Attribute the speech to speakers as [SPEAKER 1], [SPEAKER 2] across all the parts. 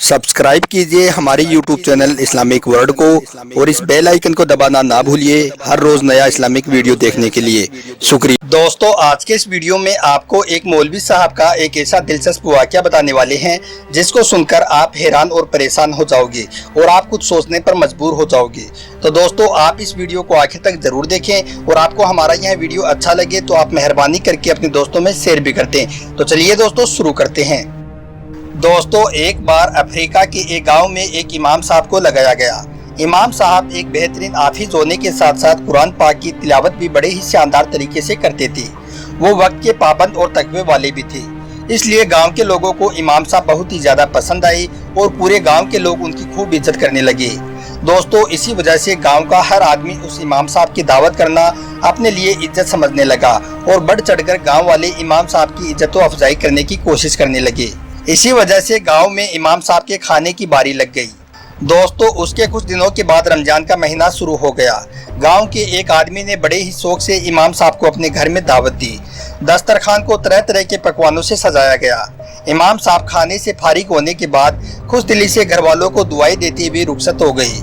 [SPEAKER 1] Subscribe कीजिए हमारे YouTube channel Islamic world को और इस बेल आइकन को दबाना ना भूलिए हर रोज नया इस्लामिक वीडियो देखने के लिए शुक्रिया। दोस्तों, आज के इस वीडियो में आपको एक मौलवी साहब का एक ऐसा दिलचस्प वाक़या बताने वाले हैं जिसको सुनकर आप हैरान और परेशान हो जाओगे और आप कुछ सोचने पर मजबूर हो जाओगे। तो दोस्तों, आप इस वीडियो को आखिर तक जरूर देखें और आपको हमारा यह वीडियो अच्छा लगे तो आप मेहरबानी करके अपने दोस्तों में शेयर भी कर दें। तो चलिए दोस्तों, शुरू करते हैं। दोस्तों, एक बार अफ्रीका के एक गांव में एक इमाम साहब को लगाया गया। इमाम साहब एक बेहतरीन हाफिज होने के साथ साथ कुरान पाक की तिलावत भी बड़े ही शानदार तरीके से करते थे। वो वक्त के पाबंद और तकवे वाले भी थे, इसलिए गांव के लोगों को इमाम साहब बहुत ही ज्यादा पसंद आए और पूरे गांव के लोग उनकी खूब इज्जत करने लगे। दोस्तों, इसी वजह से गांव का हर आदमी उस इमाम साहब की दावत करना अपने लिए इज्जत समझने लगा और बढ़ चढ़कर गाँव वाले इमाम साहब की इज्जत व अफजाई करने की कोशिश करने लगे। इसी वजह से गांव में इमाम साहब के खाने की बारी लग गई। दोस्तों, उसके कुछ दिनों के बाद रमजान का महीना शुरू हो गया। गांव के एक आदमी ने बड़े ही शौक से इमाम साहब को अपने घर में दावत दी। दस्तरखान को तरह तरह के पकवानों से सजाया गया। इमाम साहब खाने से फारिग होने के बाद खुश दिली से घर वालों को दुआएं देते हुए रुखसत हो गई।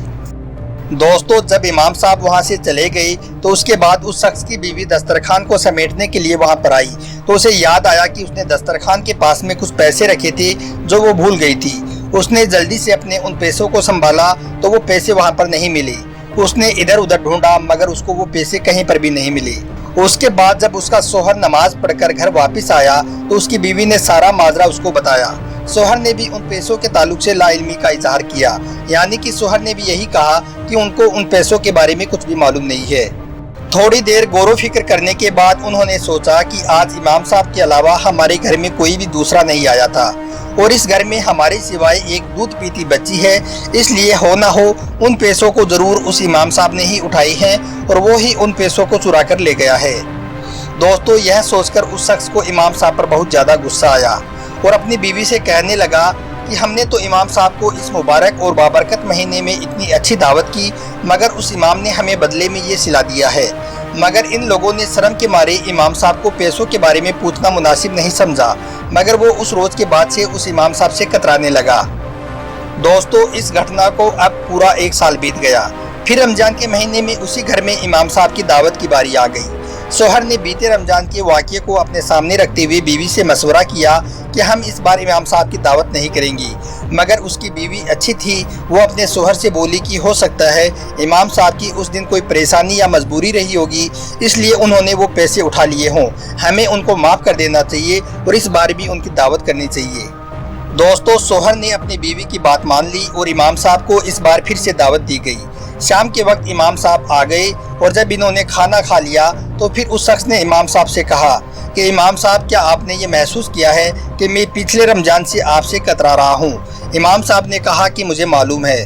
[SPEAKER 1] दोस्तों, जब इमाम साहब वहां से चले गए तो उसके बाद उस शख्स की बीवी दस्तरखान को समेटने के लिए वहां पर आई तो उसे याद आया कि उसने दस्तरखान के पास में कुछ पैसे रखे थे जो वो भूल गई थी। उसने जल्दी से अपने उन पैसों को संभाला तो वो पैसे वहां पर नहीं मिले। उसने इधर उधर ढूंढा मगर उसको वो पैसे कहीं पर भी नहीं मिले। उसके बाद जब उसका शोहर नमाज पढ़कर घर वापस आया तो उसकी बीवी ने सारा माजरा उसको बताया। शोहर ने भी उन पैसों के ताल्लुक से लाइल्मी का इजहार किया, यानी कि शोहर ने भी यही कहा कि उनको उन पैसों के बारे में कुछ भी मालूम नहीं है। थोड़ी देर गौर फिक्र करने के बाद उन्होंने सोचा कि आज इमाम साहब के अलावा हमारे घर में कोई भी दूसरा नहीं आया था और इस घर में हमारे सिवाय एक दूध पीती बच्ची है, इसलिए हो ना हो उन पैसों को जरूर उस इमाम साहब ने ही उठाई हैं और वो ही उन पैसों को चुरा कर ले गया है। दोस्तों, यह सोचकर उस शख्स को इमाम साहब पर बहुत ज़्यादा गुस्सा आया और अपनी बीवी से कहने लगा कि हमने तो इमाम साहब को इस मुबारक और बाबरकत महीने में इतनी अच्छी दावत की मगर उस इमाम ने हमें बदले में ये सिला दिया है। मगर इन लोगों ने शर्म के मारे इमाम साहब को पैसों के बारे में पूछना मुनासिब नहीं समझा, मगर वो उस रोज के बाद से उस इमाम साहब से कतराने लगा। दोस्तों, इस घटना को अब पूरा 1 साल बीत गया। फिर रमजान के महीने में उसी घर में इमाम साहब की दावत की बारी आ गई। शोहर ने बीते रमजान के वाक़ये को अपने सामने रखते हुए बीवी से मशवरा किया कि हम इस बार इमाम साहब की दावत नहीं करेंगी, मगर उसकी बीवी अच्छी थी। वो अपने शोहर से बोली कि हो सकता है इमाम साहब की उस दिन कोई परेशानी या मजबूरी रही होगी, इसलिए उन्होंने वो पैसे उठा लिए हों। हमें उनको माफ़ कर देना चाहिए और इस बार भी उनकी दावत करनी चाहिए। दोस्तों, शोहर ने अपनी बीवी की बात मान ली और इमाम साहब को इस बार फिर से दावत दी गई। शाम के वक्त इमाम साहब आ गए और जब इन्होंने खाना खा लिया तो फिर उस शख्स ने इमाम साहब से कहा कि इमाम साहब, क्या आपने ये महसूस किया है कि मैं पिछले रमजान से आपसे कतरा रहा हूँ? इमाम साहब ने कहा कि मुझे मालूम है।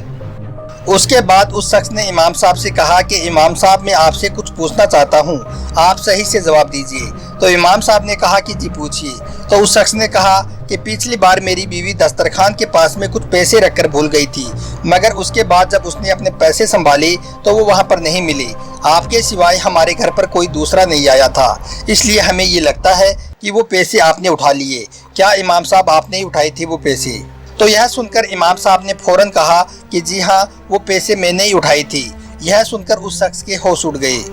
[SPEAKER 1] उसके बाद उस शख्स ने इमाम साहब से कहा कि इमाम साहब, मैं आपसे कुछ पूछना चाहता हूँ, आप सही से जवाब दीजिए। तो इमाम साहब ने कहा कि जी पूछिए। तो उस शख्स ने कहा कि पिछली बार मेरी बीवी दस्तरखान के पास में कुछ पैसे रखकर भूल गई थी, मगर उसके बाद जब उसने अपने पैसे संभाले तो वो वहाँ पर नहीं मिले। आपके सिवाय हमारे घर पर कोई दूसरा नहीं आया था, इसलिए हमें ये लगता है कि वो पैसे आपने उठा लिए। क्या इमाम साहब, आपने ही उठाए थे वो पैसे? तो यह सुनकर इमाम साहब ने फौरन कहा कि जी हाँ, वो पैसे मैंने ही उठाई थी। यह सुनकर उस शख्स के होश उड़ गए।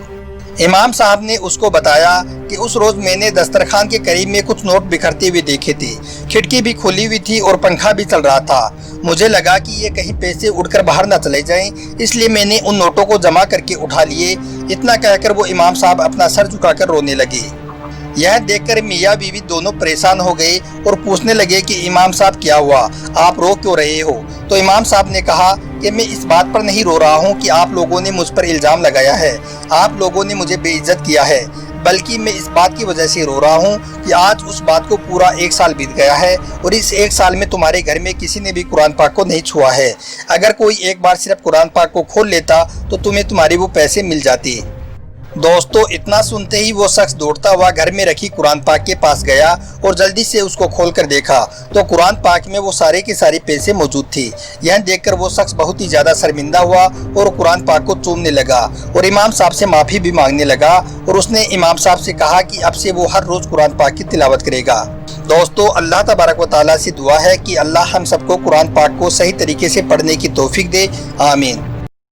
[SPEAKER 1] इमाम साहब ने उसको बताया कि उस रोज़ मैंने दस्तरखान के करीब में कुछ नोट बिखरते हुए देखे थे। खिड़की भी खुली हुई थी और पंखा भी चल रहा था। मुझे लगा कि ये कहीं पैसे उड़कर बाहर ना चले जाएं, इसलिए मैंने उन नोटों को जमा करके उठा लिए। इतना कहकर वो इमाम साहब अपना सर झुकाकर रोने लगे। यह देखकर मियाँ बीवी दोनों परेशान हो गए और पूछने लगे कि इमाम साहब, क्या हुआ, आप रो क्यों रहे हो? तो इमाम साहब ने कहा कि मैं इस बात पर नहीं रो रहा हूँ कि आप लोगों ने मुझ पर इल्ज़ाम लगाया है, आप लोगों ने मुझे बेइज्जत किया है, बल्कि मैं इस बात की वजह से रो रहा हूँ कि आज उस बात को पूरा 1 साल बीत गया है और इस 1 साल में तुम्हारे घर में किसी ने भी कुरान पाक को नहीं छुआ है। अगर कोई एक बार सिर्फ कुरान पाक को खोल लेता तो तुम्हें तुम्हारे वो पैसे मिल जाते। दोस्तों, इतना सुनते ही वो शख्स दौड़ता हुआ घर में रखी कुरान पाक के पास गया और जल्दी से उसको खोलकर देखा तो कुरान पाक में वो सारे के सारे पैसे मौजूद थे। यह देखकर वो शख्स बहुत ही ज़्यादा शर्मिंदा हुआ और कुरान पाक को चूमने लगा और इमाम साहब से माफ़ी भी मांगने लगा और उसने इमाम साहब से कहा कि अब से वो हर रोज़ कुरान पाक की तिलावत करेगा। دوستو اللہ تبارک و تعالیٰ سے دعا ہے کہ اللہ ہم سب کو قرآن پاک کو صحیح طریقے سے پڑھنے کی توفیق دے، آمین۔